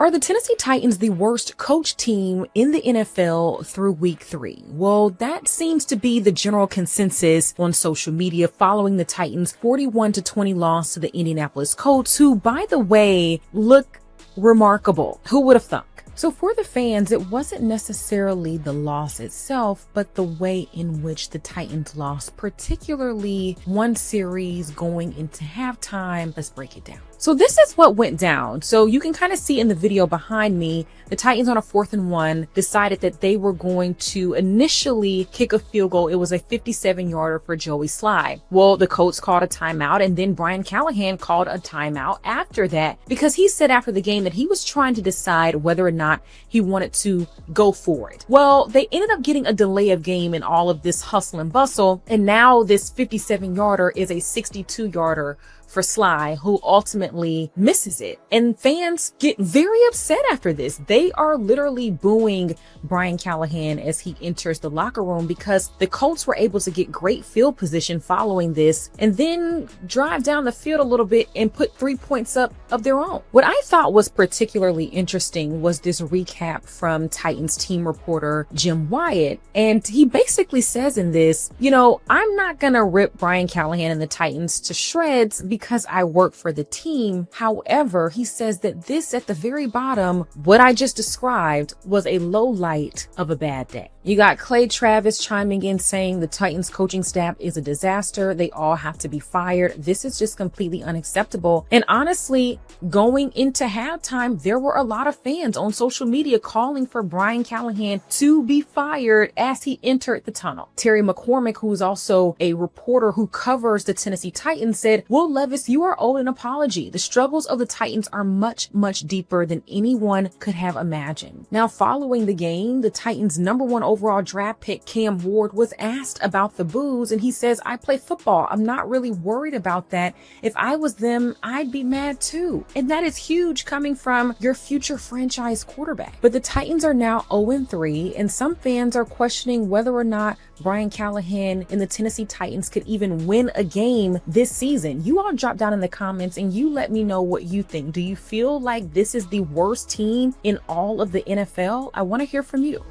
Are the Tennessee Titans the worst coach team in the NFL through week 3? Well, that seems to be the general consensus on social media following the Titans' 41-20 loss to the Indianapolis Colts, who, by the way, look remarkable. Who would have thunk? So for the fans, it wasn't necessarily the loss itself, but the way in which the Titans lost, particularly one series going into halftime. Let's break it down. So this is what went down. So you can kind of see in the video behind me, the Titans on a 4th and 1 decided that they were going to initially kick a field goal. It was a 57-yarder for Joey Sly. Well, the Colts called a timeout, and then Brian Callahan called a timeout after that because he said after the game that he was trying to decide whether or not he wanted to go for it. Well, they ended up getting a delay of game in all of this hustle and bustle, and now this 57-yarder is a 62-yarder for Sly, who ultimately misses it. And fans get very upset after this. They are literally booing Brian Callahan as he enters the locker room because the Colts were able to get great field position following this and then drive down the field a little bit and put 3 points up of their own. What I thought was particularly interesting was this recap from Titans team reporter Jim Wyatt. And he basically says in this, I'm not gonna rip Brian Callahan and the Titans to shreds because I work for the team. However, he says that this at the very bottom, what I just described, was a low light of a bad day. You got Clay Travis chiming in saying the Titans coaching staff is a disaster. They all have to be fired. This is just completely unacceptable. And honestly, going into halftime, there were a lot of fans on social media calling for Brian Callahan to be fired as he entered the tunnel. Terry McCormick, who's also a reporter who covers the Tennessee Titans, said, "Will Levis, you are owed an apology. The struggles of the Titans are much, much deeper than anyone could have imagined." Now, following the game, the Titans' #1 overall draft pick, Cam Ward, was asked about the boos, and he says, "I play football. I'm not really worried about that. If I was them, I'd be mad too." And that is huge coming from your future franchise quarterback. But the Titans are now 0-3, and some fans are questioning whether or not Brian Callahan and the Tennessee Titans could even win a game this season. You all drop down in the comments and you let me know what you think. Do you feel like this is the worst team in all of the NFL? I want to hear from you.